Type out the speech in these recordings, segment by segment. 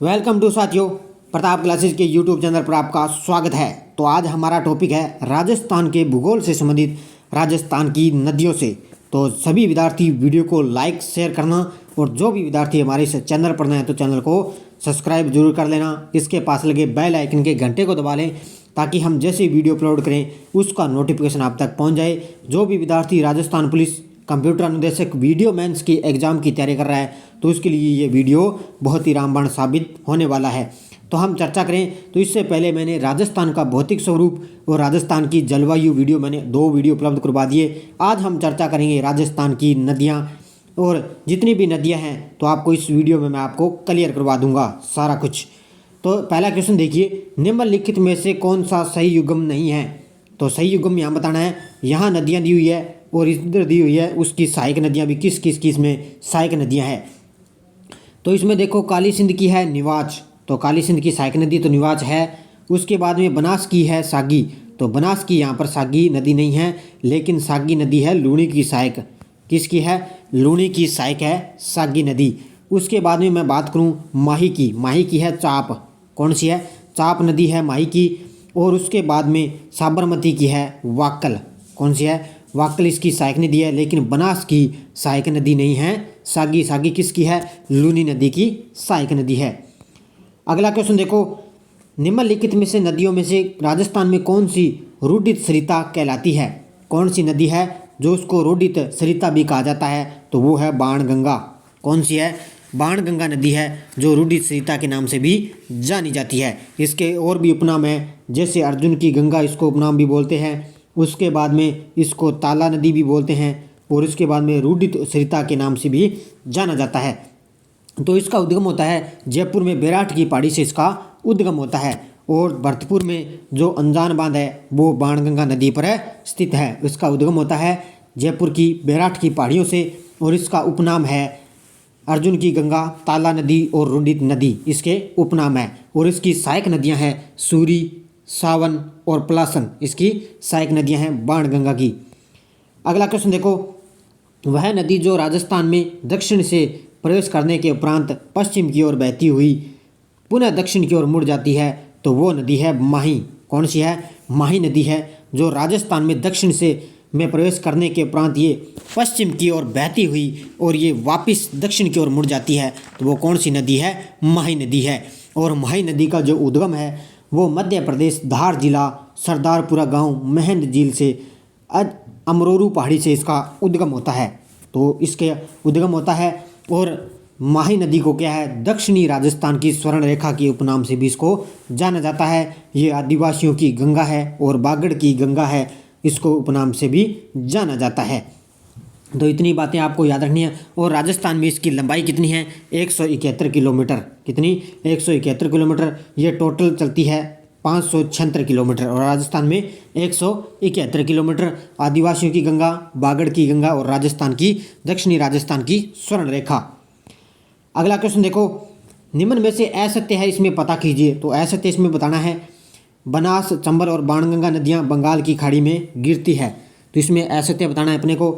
Welcome to साथियों, Pratap classes के YouTube channel पर आपका स्वागत है। तो आज हमारा टॉपिक है राजस्थान के भूगोल से संबंधित राजस्थान की नदियों से। तो सभी विद्यार्थी वीडियो को लाइक शेयर करना और जो भी विद्यार्थी हमारे इस चैनल पर नए हैं तो चैनल को सब्सक्राइब जरूर कर लेना। इसके पास लगे बेल आइकन के घंटे को दबा लें ताकि हम जैसे वीडियो अपलोड करें उसका नोटिफिकेशन आप तक पहुँच जाए। जो भी विद्यार्थी राजस्थान पुलिस कंप्यूटर अनुदेशक वीडियो मेंस की एग्ज़ाम की तैयारी कर रहा है तो उसके लिए ये वीडियो बहुत ही रामबाण साबित होने वाला है। तो हम चर्चा करें तो इससे पहले मैंने राजस्थान का भौतिक स्वरूप और राजस्थान की जलवायु वीडियो मैंने 2 वीडियो उपलब्ध करवा दिए। आज हम चर्चा करेंगे राजस्थान की नदियाँ और जितनी भी नदियाँ हैं तो आपको इस वीडियो में मैं आपको क्लियर करवा दूंगा सारा कुछ। तो पहला क्वेश्चन देखिए, निम्नलिखित में से कौन सा सही युग्म नहीं है। तो सही युग्म यहाँ बताना है। यहाँ नदियाँ दी हुई है और इधर दी हुई है उसकी सहायक नदियाँ भी किस किस में सहायक नदियाँ हैं। तो इसमें देखो काली सिंध की है निवाच, तो काली सिंध की सहायक नदी तो निवाच है। उसके बाद में बनास की है सागी, तो बनास की यहाँ पर सागी नदी नहीं है लेकिन सागी नदी है लूणी की सहायक। किसकी है? लूणी की सहायक है सागी नदी। उसके बाद में मैं बात करूँ माही की, माही की है चाप। कौन सी है? चाप नदी है माही की। और उसके बाद में साबरमती की है वाक्कल। कौन सी है? वाक्कल इसकी सहायक नदी है लेकिन बनास की सहायक नदी नहीं है। सागी, सागी किसकी है? लूनी नदी की सहायक नदी है। अगला क्वेश्चन देखो, निम्नलिखित में से नदियों में से राजस्थान में कौन सी रूढ़ित सरिता कहलाती है। कौन सी नदी है जो उसको रूढ़ित सरिता भी कहा जाता है? तो वो है बाणगंगा। कौन सी है? बाणगंगा नदी है जो रूढ़ित सरिता के नाम से भी जानी जाती है। इसके और भी उपनाम हैं, जैसे अर्जुन की गंगा इसको उपनाम भी बोलते हैं। उसके बाद में इसको ताला नदी भी बोलते हैं और इसके बाद में रूढ़ित सरिता के नाम से भी जाना जाता है। तो इसका उद्गम होता है जयपुर में बैराठ की पहाड़ी से इसका उद्गम होता है। और भरतपुर में जो अनजान बांध है वो बाणगंगा नदी पर स्थित है। इसका उद्गम होता है जयपुर की बैराठ की पहाड़ियों से और इसका उपनाम है अर्जुन की गंगा, ताला नदी और रूढ़ित नदी इसके उपनाम है। और इसकी सहायक नदियाँ हैं सूरी, सावन और पलासन, इसकी सहायक नदियाँ हैं बाणगंगा की। अगला क्वेश्चन देखो, वह नदी जो राजस्थान में दक्षिण से प्रवेश करने के उपरांत पश्चिम की ओर बहती हुई पुनः दक्षिण की ओर मुड़ जाती है तो वो नदी है माही। कौन सी है? माही नदी है जो राजस्थान में दक्षिण से में प्रवेश करने के उपरांत ये पश्चिम की ओर बहती हुई और ये वापस दक्षिण की ओर मुड़ जाती है तो वो कौन सी नदी है? माही नदी है। और माही नदी का जो उद्गम है वो मध्य प्रदेश धार जिला सरदारपुरा गांव महंद झील से अमरोरू पहाड़ी से इसका उद्गम होता है। तो इसके उद्गम होता है और माही नदी को क्या है? दक्षिणी राजस्थान की स्वर्ण रेखा के उपनाम से भी इसको जाना जाता है। ये आदिवासियों की गंगा है और बागड़ की गंगा है, इसको उपनाम से भी जाना जाता है। तो इतनी बातें आपको याद रखनी है। और राजस्थान में इसकी लंबाई कितनी है? 171 किलोमीटर। कितनी? 171 किलोमीटर। ये टोटल चलती है 576 किलोमीटर और राजस्थान में 171 किलोमीटर। आदिवासियों की गंगा, बागड़ की गंगा और राजस्थान की दक्षिणी राजस्थान की स्वर्ण रेखा। अगला क्वेश्चन देखो, निम्न में से असत्य है इसमें पता कीजिए। तो असत्य इसमें बताना है बनास, चंबल और बाणगंगा नदियाँ बंगाल की खाड़ी में गिरती है। तो इसमें असत्य बताना है अपने को।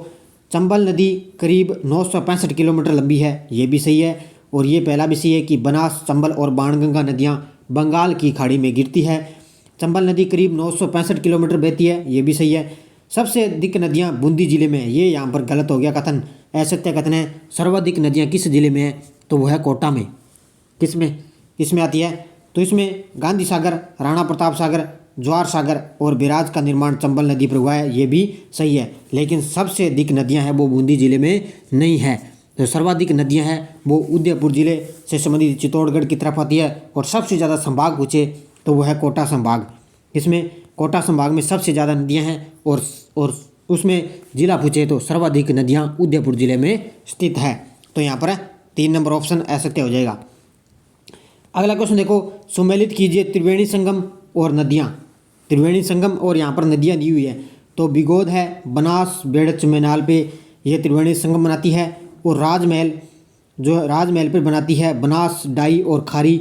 चंबल नदी करीब 965 किलोमीटर लंबी है, ये भी सही है। और ये पहला भी सही है कि बनास, चंबल और बाणगंगा नदियाँ बंगाल की खाड़ी में गिरती है। चंबल नदी करीब 965 किलोमीटर बहती है, ये भी सही है। सबसे अधिक नदियाँ बूंदी जिले में है, ये यहाँ पर गलत हो गया कथन, असत्य कथन है। सर्वाधिक नदियाँ किस जिले में है? तो वो है कोटा में। किसमें आती है? तो इसमें गांधी सागर, राणा प्रताप सागर, ज्वार सागर और बैराज का निर्माण चंबल नदी पर हुआ है, ये भी सही है। लेकिन सबसे अधिक नदियां हैं वो बूंदी जिले में नहीं है। तो सर्वाधिक नदियां हैं वो उदयपुर जिले से संबंधित चित्तौड़गढ़ की तरफ आती है। और सबसे ज़्यादा संभाग पूछे तो वो है कोटा संभाग। इसमें कोटा संभाग में सबसे ज़्यादा नदियाँ हैं और उसमें जिला पूछे तो सर्वाधिक नदियाँ उदयपुर जिले में स्थित है। तो यहाँ पर 3 नंबर ऑप्शन असत्य हो जाएगा। अगला क्वेश्चन देखो, सुमेलित कीजिए त्रिवेणी संगम और नदियाँ। त्रिवेणी संगम और यहाँ पर नदियाँ दी हुई है। तो बिगोद है बनास बेड़च मैनाल पे, ये त्रिवेणी संगम बनाती है। और राजमहल जो राजमहल पर बनाती है बनास, डाई और खारी।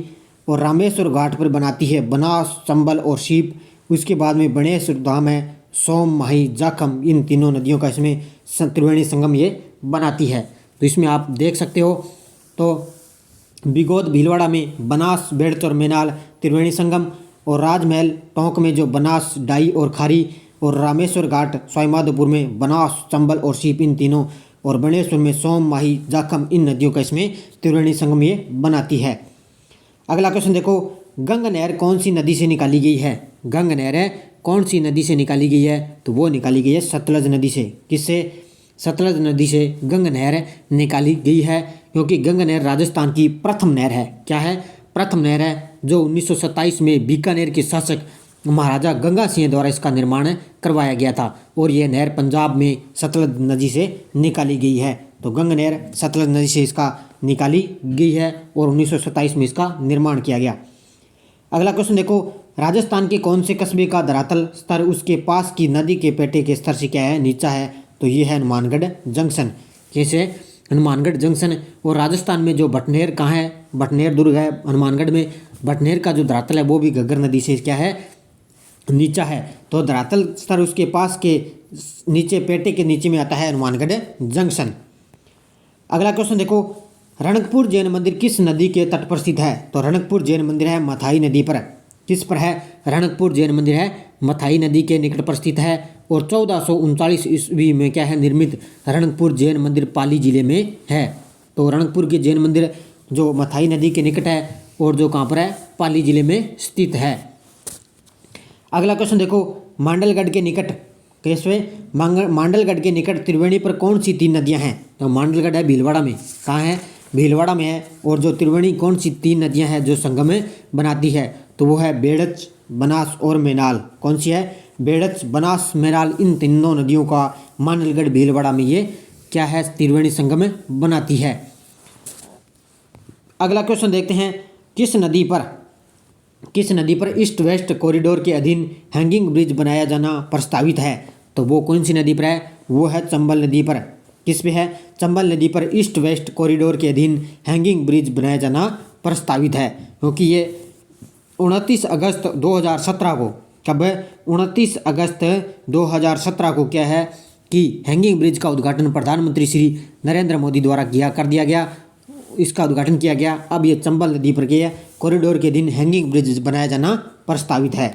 और रामेश्वर घाट पर बनाती है बनास, चंबल और शीप। उसके बाद में बणेश्वर धाम है, सोम, माही, जाखम, इन तीनों नदियों का इसमें त्रिवेणी संगम ये बनाती है। तो इसमें आप देख सकते हो। तो बिगोद भीलवाड़ा में बनास बेड़च और मेनाल त्रिवेणी संगम, और राजमहल टोंक में जो बनास डाई और खारी, और रामेश्वर घाट सवाईमाधोपुर में बनास चंबल और सीप, इन तीनों, और बनेश्वर में सोम माही जाखम, इन नदियों का इसमें त्रिवेणी संगम ये बनाती है। अगला क्वेश्चन देखो, गंग नहर कौन सी नदी से निकाली गई है? गंग नहर कौन सी नदी से निकाली गई है? तो वो निकाली गई है सतलज नदी से। किससे? सतलज नदी से गंग नहर निकाली गई है, क्योंकि गंग नहर राजस्थान की प्रथम नहर है। क्या है? प्रथम नहर है, जो 1927 में बीकानेर के शासक महाराजा गंगा सिंह द्वारा इसका निर्माण करवाया गया था, और यह नहर पंजाब में सतलज नदी से निकाली गई है। तो गंग नहर सतलज नदी से इसका निकाली गई है और 1927 में इसका निर्माण किया गया। अगला क्वेश्चन देखो, राजस्थान के कौन से कस्बे का धरातल स्तर उसके पास की नदी के पेटे के स्तर से क्या है? नीचा है। तो ये है हनुमानगढ़ जंक्शन। कैसे? हनुमानगढ़ जंक्शन। और राजस्थान में जो भटनेर कहाँ है? भटनेर दुर्ग है हनुमानगढ़ में। भटनेर का जो धरातल है वो भी घग्गर नदी से क्या है? नीचा है। तो धरातल स्तर उसके पास के नीचे, पेटे के नीचे में आता है हनुमानगढ़ जंक्शन। अगला क्वेश्चन देखो, रणकपुर जैन मंदिर किस नदी के तट पर स्थित है? तो रणकपुर जैन मंदिर है मथाई नदी पर। किस पर है? रणकपुर जैन मंदिर है मथाई नदी के निकट पर स्थित है। और 1439 ईस्वी में क्या है? निर्मित रणकपुर जैन मंदिर पाली जिले में है। तो रणकपुर के जैन मंदिर जो मथाई नदी के निकट है, और जो कहाँ पर है? पाली जिले में स्थित है। अगला क्वेश्चन देखो, मांडलगढ़ के निकट, कैसे? मांडलगढ़ के निकट त्रिवेणी पर कौन सी 3 नदियां हैं? तो मांडलगढ़ है भीलवाड़ा में। कहाँ है? भीलवाड़ा में है। और जो त्रिवेणी कौन सी 3 नदियां हैं जो संगम में बनाती है? तो वो है बेड़च, बनास और मेनाल। कौन सी है? बेड़च, बनास, मेनाल, इन तीनों नदियों का मांडलगढ़ भीलवाड़ा में ये क्या है? त्रिवेणी संगम में बनाती है। अगला क्वेश्चन देखते हैं, किस नदी पर ईस्ट वेस्ट कॉरिडोर के अधीन हैंगिंग ब्रिज बनाया जाना प्रस्तावित है? तो वो कौन सी नदी पर है? वो है चंबल नदी पर। किस पे है? चंबल नदी पर ईस्ट वेस्ट कॉरिडोर के अधीन हैंगिंग ब्रिज बनाया जाना प्रस्तावित है, क्योंकि ये 29 अगस्त 2017 को, कब है? 29 अगस्त 2017 को क्या है कि हैंगिंग ब्रिज का उद्घाटन प्रधानमंत्री श्री नरेंद्र मोदी द्वारा कर दिया गया, इसका उद्घाटन किया गया। अब ये चंबल नदी पर क्या है? कॉरिडोर के दिन हैंगिंग ब्रिज बनाया जाना प्रस्तावित है।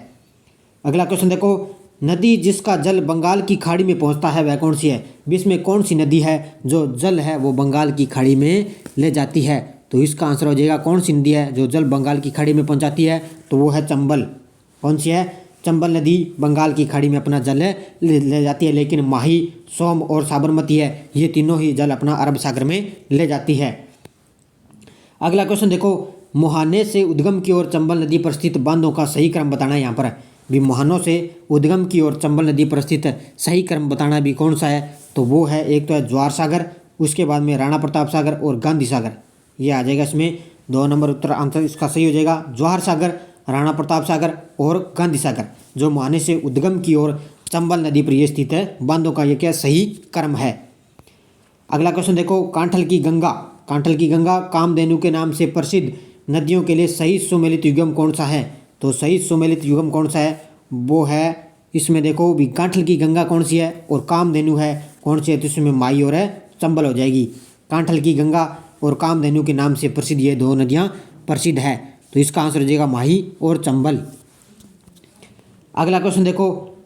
अगला क्वेश्चन देखो, नदी जिसका जल बंगाल की खाड़ी में पहुंचता है वह कौन सी है? इसमें कौन सी नदी है जो जल है वो बंगाल की खाड़ी में ले जाती है? तो इसका आंसर हो जाएगा, कौन सी नदी है जो जल बंगाल की खाड़ी में पहुंचाती है? तो वो है चंबल। कौन सी है? चंबल नदी बंगाल की खाड़ी में अपना जल ले जाती है, लेकिन माही, सोम और साबरमती है, ये तीनों ही जल अपना अरब सागर में ले जाती है। अगला क्वेश्चन देखो, मुहाने से उद्गम की ओर चंबल नदी पर स्थित बांधों का सही क्रम बताना है। यहाँ पर भी मुहानों से उद्गम की ओर चंबल नदी पर स्थित सही क्रम बताना भी कौन सा है? तो वो है, एक तो है ज्वार सागर, उसके बाद में राणा प्रताप सागर और गांधी सागर। ये आ जाएगा इसमें 2 नंबर उत्तर आंसर इसका सही हो जाएगा। जवाहर सागर, राणा प्रताप सागर और गांधी सागर जो मुहाने से उद्गम की ओर चंबल नदी पर ये स्थित है, बांधों का ये क्या सही क्रम है। अगला क्वेश्चन देखो, कांठल की गंगा कामधेनु के नाम से प्रसिद्ध नदियों के लिए सही सुमेलित युगम कौन सा है? तो सही सुमेलित युगम कौन सा है? वो है, इसमें देखो भी कांठल की गंगा कौन सी है और कामधेनु है कौन सी है? तो इसमें माई और है चंबल हो जाएगी। कांठल की गंगा और कामधेनु के नाम से प्रसिद्ध ये 2 नदियाँ प्रसिद्ध है, तो इसका आंसर हो जाएगा माही और चंबल। अगला क्वेश्चन देखो,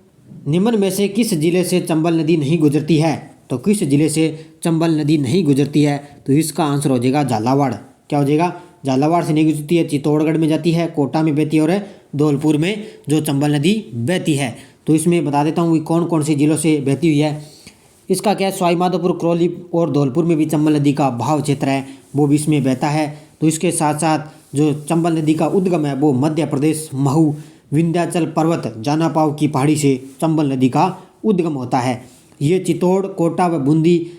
निम्न में से किस जिले से चंबल नदी नहीं गुजरती है? तो किस जिले से चंबल नदी नहीं गुजरती है? तो इसका आंसर हो जाएगा झालावाड़। क्या हो जाएगा? झालावाड़ से नहीं गुजरती है, चित्तौड़गढ़ में जाती है, कोटा में बहती है और धौलपुर में जो चंबल नदी बहती है। तो इसमें बता देता हूँ कि कौन कौन से जिलों से बहती हुई है। इसका क्या है, सवाईमाधोपुर, करौली और धौलपुर में भी चंबल नदी का बहाव क्षेत्र है, वो भी इसमें बहता है। तो इसके साथ साथ जो चंबल नदी का उद्गम है वो मध्य प्रदेश, महू, विंध्याचल पर्वत, जानापाव की पहाड़ी से चंबल नदी का उद्गम होता है। ये चित्तौड़, कोटा व बूंदी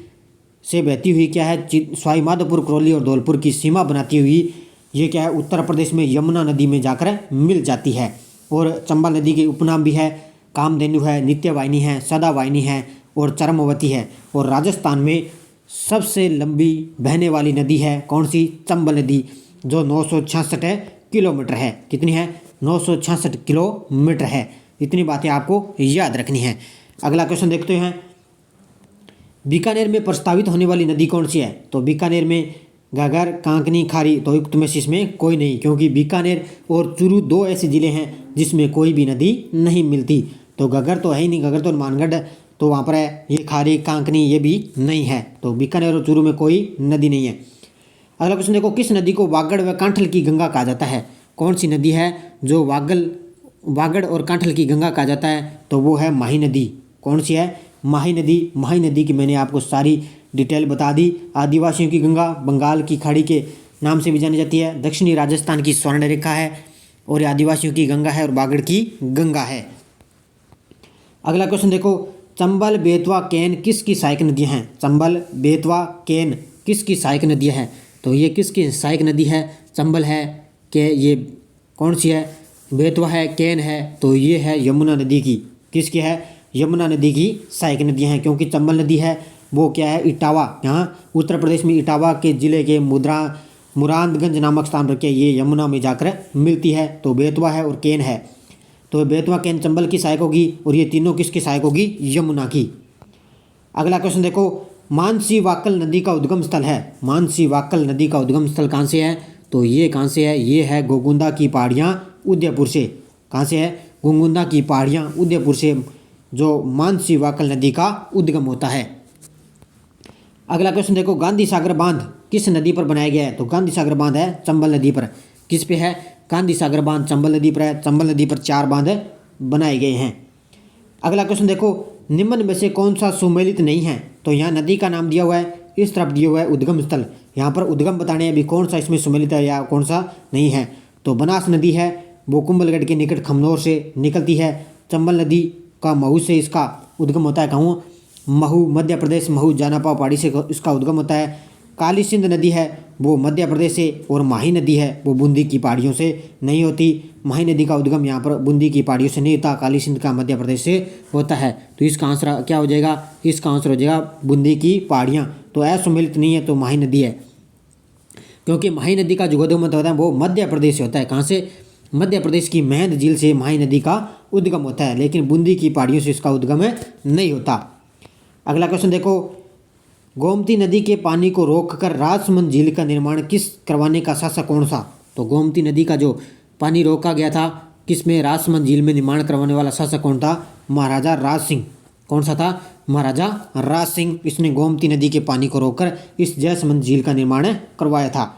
से बहती हुई क्या है, सवाईमाधोपुर, करौली और धौलपुर की सीमा बनाती हुई ये क्या है, उत्तर प्रदेश में यमुना नदी में जाकर मिल जाती है। और चंबल नदी के उपनाम भी है, कामधेनु है, नित्यवाहिनी है, सदावाहिनी है और चरमवती है। और राजस्थान में सबसे लंबी बहने वाली नदी है कौन सी? चंबल नदी, जो 966 किलोमीटर है। कितनी है? 966 किलोमीटर है। इतनी बातें आपको याद रखनी है। अगला क्वेश्चन देखते हैं, बीकानेर में प्रस्तावित होने वाली नदी कौन सी है? तो बीकानेर में घाघर, कांकनी, खारी, तो युक्त में से इसमें कोई नहीं, क्योंकि बीकानेर और चूरू 2 ऐसे ज़िले हैं जिसमें कोई भी नदी नहीं मिलती। तो घाघर तो है ही नहीं, घाघर तो हनुमानगढ़ तो वहाँ पर है। ये खारी, कांकनी ये भी नहीं है, तो बीकानेर और चूरू में कोई नदी नहीं है। अगला क्वेश्चन देखो, किस नदी को वागड़ व कांठल की गंगा कहा जाता है? कौन सी नदी है जो वागड़ और कांठल की गंगा कहा जाता है? तो वो है माही नदी। कौन सी है? माही नदी। माही नदी की मैंने आपको सारी डिटेल बता दी। आदिवासियों की गंगा बंगाल की खाड़ी के नाम से भी जानी जाती है, दक्षिणी राजस्थान की स्वर्ण रेखा है, और ये आदिवासियों की गंगा है और वागड़ की गंगा है। अगला क्वेश्चन देखो, चंबल, बेतवा, केन किसकी सहायक नदियाँ हैं? चंबल, बेतवा, केन किसकी सहायक नदियाँ हैं? तो ये किसकी सहायक नदी है? चंबल है, के ये कौन सी है? बेतवा है, केन है, तो ये है यमुना नदी की। किसकी है? यमुना नदी की सहायक नदियाँ हैं, क्योंकि चंबल नदी है वो क्या है? इटावा, यहाँ उत्तर प्रदेश में इटावा के ज़िले के मुरादगंज नामक स्थान पर क्या ये यमुना में जाकर मिलती है। तो बेतवा है और केन है, तो बेतवा, केन चंबल की सहायक होगी, और ये तीनों किसकी सहायक होगी? यमुना की। अगला क्वेश्चन देखो, मानसी वाक्कल नदी का उद्गम स्थल है। मानसी वाक्कल नदी का उद्गम स्थल कहाँ से है? तो ये कहाँ से है? ये है गोगुंदा की पहाड़ियाँ उदयपुर से। कहाँ से है? गोगुंदा की पहाड़ियाँ उदयपुर से जो मानसी वाक्कल नदी का उद्गम होता है। अगला क्वेश्चन देखो, गांधी सागर बांध किस नदी पर बनाया गया है? तो गांधी सागर बांध है चंबल नदी पर। किस पे है? गांधी सागर बांध चंबल नदी पर है। चंबल नदी पर 4 बांध बनाए गए हैं। अगला क्वेश्चन देखो, निम्न में से कौन सा सुमेलित नहीं है? तो यहाँ नदी का नाम दिया हुआ है, इस तरफ दिया हुआ है उद्गम स्थल। यहाँ पर उद्गम बताने अभी कौन सा इसमें सुमेलित है या कौन सा नहीं है। तो बनास नदी है, वो कुंभलगढ़ के निकट खमनोर से निकलती है। चंबल नदी का महू से इसका उद्गम होता है। कहूँ महू मध्य प्रदेश, महू जानापाव पहाड़ी से इसका उद्गम होता है। काली सिंध नदी है वो मध्य प्रदेश से, और माही नदी है वो बूंदी की पहाड़ियों से नहीं होती। माही नदी का उद्गम यहाँ पर बूंदी की पहाड़ियों से नहीं होता, काली सिंध का मध्य प्रदेश से होता है। तो इसका आंसर क्या हो जाएगा? इसका आंसर हो जाएगा बूंदी की पहाड़ियाँ। तो असुमेलित नहीं है, तो माही नदी है, क्योंकि माही नदी का जो उद्गम होता है वो मध्य प्रदेश से होता है। कहाँ से? मध्य प्रदेश की मेहंद झील से माही नदी का उद्गम होता है, लेकिन बूंदी की पहाड़ियों से इसका उद्गम नहीं होता। अगला क्वेश्चन देखो, गोमती नदी के पानी को रोककर राजसमंद झील का निर्माण किस करवाने का शासक कौन सा? तो गोमती नदी का जो पानी रोका गया था किसमें? राजसमंद झील में निर्माण करवाने वाला शासक कौन था? महाराजा राज सिंह। कौन सा था? महाराजा राज सिंह। इसने गोमती नदी के पानी को रोककर इस जयसमंद झील का निर्माण करवाया था।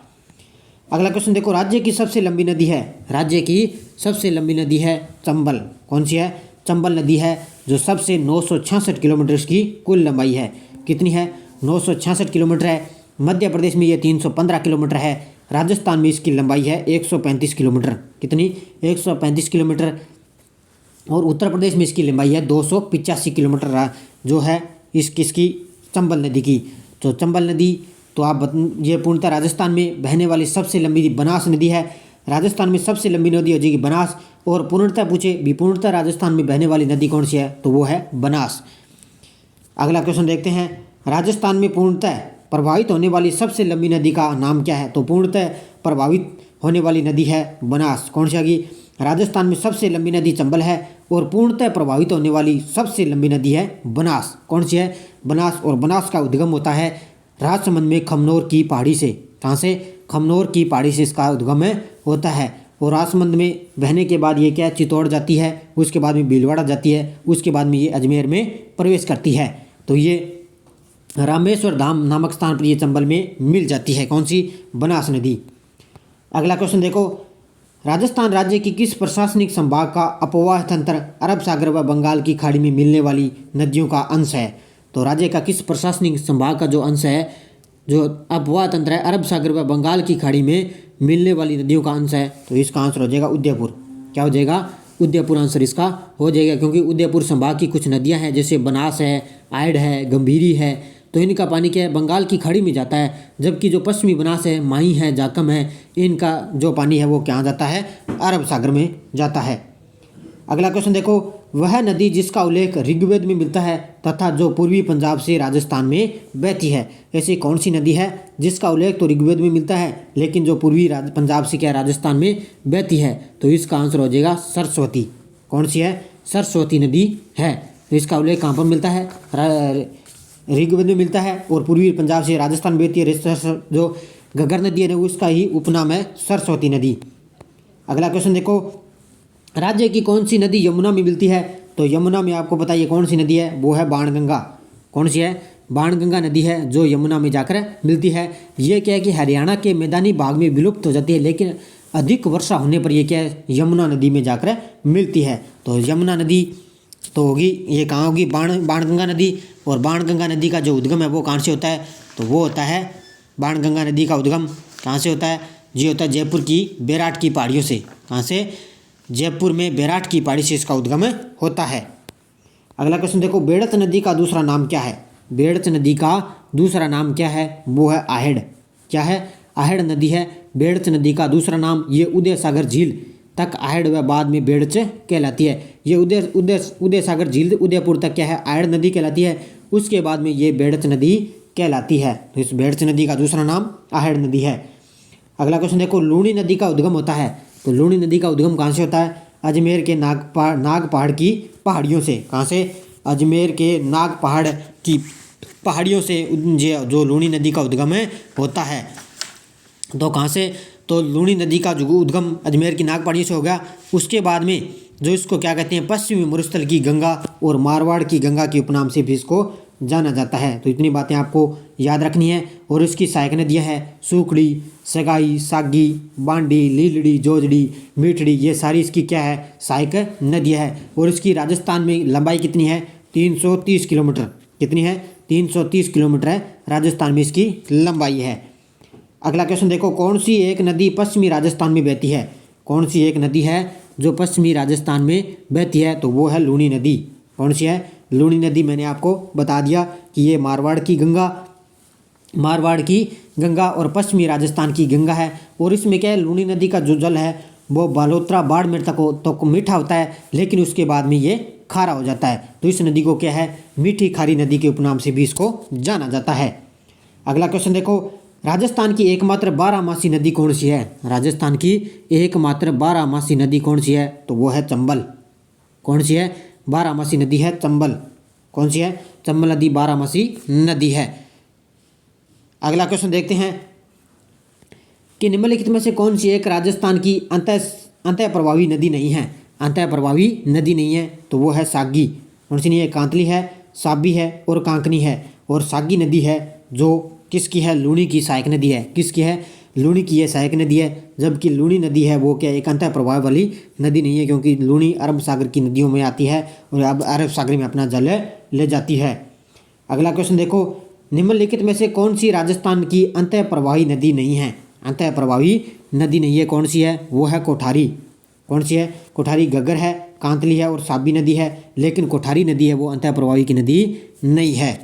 अगला क्वेश्चन देखो, राज्य की सबसे लंबी नदी है। राज्य की सबसे लंबी नदी है चंबल। कौन सी है? चंबल नदी है, जो सबसे 966 किलोमीटर की कुल लंबाई है। कितनी है? 966 किलोमीटर है। मध्य प्रदेश में ये 315 किलोमीटर है। राजस्थान में इसकी लंबाई है 135 किलोमीटर। कितनी? 135 किलोमीटर। और उत्तर प्रदेश में इसकी लंबाई है 285 किलोमीटर, जो है किसकी? चंबल नदी की। तो चंबल नदी तो ये पूर्णतः राजस्थान में बहने वाली सबसे लंबी बनास नदी है। राजस्थान में सबसे लंबी नदी हो जाएगी बनास। और पूर्णतः पूछे भी पूर्णतः राजस्थान में बहने वाली नदी कौन सी है? तो वो है बनास। अगला क्वेश्चन देखते हैं, राजस्थान में पूर्णतः प्रभावित होने वाली सबसे लंबी नदी का नाम क्या है? तो पूर्णतः प्रभावित होने वाली नदी है बनास। कौन सी आएगी? राजस्थान में सबसे लंबी नदी चंबल है, और पूर्णतः प्रभावित होने वाली सबसे लंबी नदी है बनास। कौन सी है? बनास। और बनास का उद्गम होता है राजसमंद में खमनोर की पहाड़ी से। कहाँ से? खमनोर की पहाड़ी से इसका उद्गम होता है। और राजसमंद में बहने के बाद ये क्या? चित्तौड़ जाती है, उसके बाद में भीलवाड़ा जाती है, उसके बाद में ये अजमेर में प्रवेश करती है। तो ये रामेश्वर धाम नामक स्थान पर ये चंबल में मिल जाती है। कौन सी? बनास नदी। अगला क्वेश्चन देखो, राजस्थान राज्य की किस प्रशासनिक संभाग का अपवाह तंत्र अरब सागर व बंगाल की खाड़ी में मिलने वाली नदियों का अंश है? तो राज्य का किस प्रशासनिक संभाग का जो अंश है, जो अपवाह तंत्र है, अरब सागर व बंगाल की खाड़ी में मिलने वाली नदियों का अंश है? तो इसका आंसर हो जाएगा उदयपुर। क्या हो जाएगा? उदयपुर आंसर इसका हो जाएगा, क्योंकि उदयपुर संभाग की कुछ नदियां हैं, जैसे बनास है, आयड है, गंभीरी है, तो इनका पानी क्या है? बंगाल की खाड़ी में जाता है। जबकि जो पश्चिमी बनास है, माही है, जाकम है, इनका जो पानी है वो क्या जाता है? अरब सागर में जाता है। अगला क्वेश्चन देखो, वह नदी जिसका उल्लेख ऋग्वेद में मिलता है तथा जो पूर्वी पंजाब से राजस्थान में बहती है, ऐसी कौन सी नदी है जिसका उल्लेख तो ऋग्वेद में मिलता है लेकिन जो पूर्वी पंजाब से क्या राजस्थान में बहती है? तो इसका आंसर हो जाएगा सरस्वती। कौन सी है? सरस्वती नदी है। तो इसका उल्लेख कहाँ पर मिलता है? ऋग्वेद में मिलता है, और पूर्वी पंजाब से राजस्थान में बहती है। जो घग्गर नदी है उसका ही उपनाम है सरस्वती नदी। अगला क्वेश्चन देखो, राज्य की कौन सी नदी यमुना में मिलती है? तो यमुना में आपको बताइए कौन सी नदी है, वो है बाणगंगा। कौन सी है? बाणगंगा नदी है जो यमुना में जाकर मिलती है। ये क्या है कि हरियाणा के मैदानी भाग में विलुप्त हो जाती है, लेकिन अधिक वर्षा होने पर ये क्या है, यमुना नदी में जाकर मिलती है। तो यमुना नदी तो होगी, ये कहाँ होगी, बाणगंगा नदी। और बाणगंगा नदी का जो उद्गम है वो कहाँ से होता है? तो वो होता है, बाणगंगा नदी का उद्गम कहाँ से होता है? जी होता है जयपुर की बैराट की पहाड़ियों से। कहाँ से? जयपुर में बैराट की पहाड़ी से इसका उद्गम होता है। अगला क्वेश्चन देखो, बेड़त नदी का दूसरा नाम क्या है? बेड़त नदी का दूसरा नाम क्या है? वो है आहेड़। क्या है? आहेड़ नदी है बेड़त नदी का दूसरा नाम। ये उदय सागर झील तक आहेड़ व बाद में बेड़च कहलाती है। ये उदय सागर झील उदयपुर तक क्या है, आहेड़ नदी कहलाती है। उसके बाद में ये बेड़च नदी कहलाती है। तो इस बेड़च नदी का दूसरा नाम आहेड़ नदी है। अगला क्वेश्चन देखो, लूणी नदी का उद्गम होता है। तो लूणी नदी का उद्गम कहाँ से होता है? अजमेर के नाग पहाड़ की पहाड़ियों से। कहाँ से? अजमेर के नाग पहाड़ की पहाड़ियों से जो लूणी नदी का उद्गम होता है। तो कहाँ से? तो लूणी नदी का जो उद्गम अजमेर की नाग पहाड़ियों से हो गया। उसके बाद में जो इसको क्या कहते हैं, पश्चिमी मरुस्थल की गंगा और मारवाड़ की गंगा के उपनाम से भी इसको जाना जाता है। तो इतनी बातें आपको याद रखनी है। और इसकी सहायक नदियाँ हैं सूखड़ी, सगाई, सागी, बांडी, लीलड़ी, जोजड़ी, मीठड़ी, ये सारी इसकी क्या है, सहायक नदियाँ है। और इसकी राजस्थान में लंबाई कितनी है? 330 किलोमीटर। कितनी है? 330 किलोमीटर है राजस्थान में इसकी लंबाई है। अगला क्वेश्चन देखो, कौन सी एक नदी पश्चिमी राजस्थान में बहती है? कौन सी एक नदी है जो पश्चिमी राजस्थान में बहती है? तो वो है लूणी नदी। कौन सी है? लूणी नदी। मैंने आपको बता दिया कि ये मारवाड़ की गंगा और पश्चिमी राजस्थान की गंगा है। और इसमें क्या है, लूणी नदी का जो जल है वो बालोतरा बाड़मेर तक मीठा होता है, लेकिन उसके बाद में ये खारा हो जाता है। तो इस नदी को क्या है, मीठी खारी नदी के उपनाम से भी इसको जाना जाता है। अगला क्वेश्चन देखो, राजस्थान की एकमात्र बारहमासी नदी कौन सी है? राजस्थान की एकमात्र बारहमासी नदी कौन सी है? तो वो है चंबल। कौन सी है? बारहमासी नदी है चंबल। कौन सी है? चंबल नदी बारहमासी नदी है। अगला क्वेश्चन देखते हैं कि निम्नलिखित में से कौन सी एक राजस्थान की अंतः प्रवाही नदी नहीं है? अंतः प्रवाही नदी नहीं है तो वो है सागी। कौन सी नहीं है? कांतली है, साबी है और कांकनी है। और सागी नदी है जो किसकी है? लूणी की सहायक नदी है। किसकी है? लूणी की ये सहायक नदी है। जबकि लूणी नदी है वो क्या एक अंतः प्रवाह वाली नदी नहीं है, क्योंकि लूणी अरब सागर की नदियों में आती है और अब अरब सागर में अपना जल ले जाती है। अगला क्वेश्चन देखो, निम्नलिखित में से कौन सी राजस्थान की अंतः प्रवाही नदी नहीं है? अंतः प्रवाही नदी नहीं है कौन सी है? वो है कोठारी। कौन सी है? कोठारी। घग्गर है, कांतली है और साबी नदी है, लेकिन कोठारी नदी है वो अंतः प्रवाही की नदी नहीं है।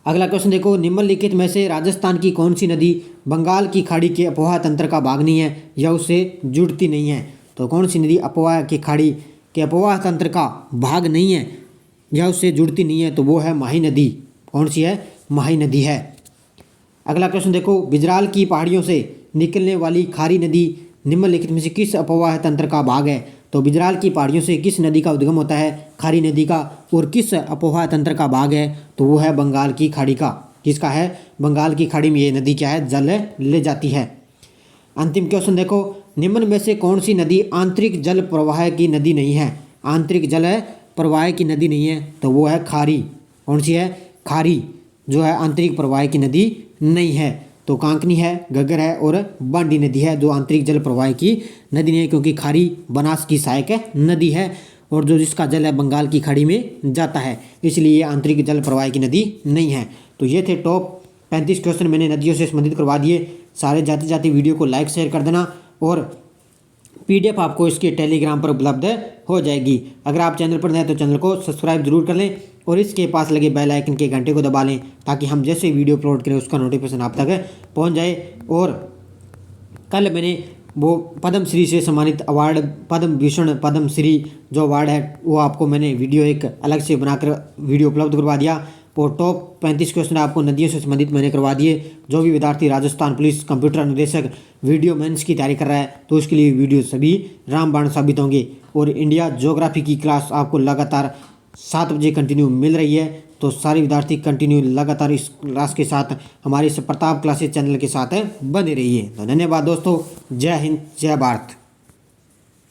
अगला क्वेश्चन देखो, निम्नलिखित में से राजस्थान की कौन सी नदी बंगाल की खाड़ी के अपोहा तंत्र का भाग नहीं है या उससे जुड़ती नहीं है? तो कौन सी नदी अपोहा की खाड़ी के अपोहा तंत्र का भाग नहीं है या उससे जुड़ती नहीं है? तो वो है माही नदी। कौन सी है? माही नदी है। अगला क्वेश्चन देखो, बिजराल की पहाड़ियों से निकलने वाली खारी नदी निम्नलिखित में से किस अपोहा तंत्र का भाग है? तो बिजराल की पहाड़ियों से किस नदी का उद्गम होता है? खारी नदी का। और किस अपोहा तंत्र का भाग है? तो वो है बंगाल की खाड़ी का। किसका है? बंगाल की खाड़ी में ये नदी क्या है, जल ले जाती है। अंतिम क्वेश्चन देखो, निम्न में से कौन सी नदी आंतरिक जल प्रवाह की नदी नहीं है? आंतरिक जल प्रवाह की नदी नहीं है तो वो है खारी। कौन सी है? खारी जो है आंतरिक प्रवाह की नदी नहीं है। तो कांकनी है, घग्गर है और बांडी नदी है जो आंतरिक जल प्रवाह की नदी नहीं है, क्योंकि खारी बनास की सहायक नदी है और जो जिसका जल है बंगाल की खाड़ी में जाता है, इसलिए ये आंतरिक जल प्रवाह की नदी नहीं है। तो ये थे टॉप 35 क्वेश्चन मैंने नदियों से संबंधित करवा दिए। सारे जाते जाते वीडियो को लाइक शेयर कर देना और PDF आपको इसके टेलीग्राम पर उपलब्ध हो जाएगी। अगर आप चैनल पर नए हैं तो चैनल को सब्सक्राइब जरूर कर लें और इसके पास लगे बेल आइकन के घंटे को दबा लें ताकि हम जैसे वीडियो अपलोड करें उसका नोटिफिकेशन आप तक पहुंच जाए। और कल मैंने वो पद्म श्री से सम्मानित अवार्ड, पद्म भूषण, पद्म श्री जो अवार्ड है वो आपको मैंने वीडियो एक अलग से बनाकर वीडियो उपलब्ध करवा दिया। और टॉप 35 क्वेश्चन आपको नदियों से संबंधित मैंने करवा दिए। जो भी विद्यार्थी राजस्थान पुलिस कंप्यूटर अनुदेशक वीडियो मेंस की तैयारी कर रहा है तो उसके लिए वीडियो सभी रामबाण साबित होंगे। और इंडिया ज्योग्राफी की क्लास आपको लगातार 7 बजे कंटिन्यू मिल रही है। तो तो सारे विद्यार्थी कंटिन्यू लगातार इस क्लास के साथ हमारे इस प्रताप क्लासेस चैनल के साथ बने रहिए। तो धन्यवाद दोस्तों। जय हिंद, जय भारत।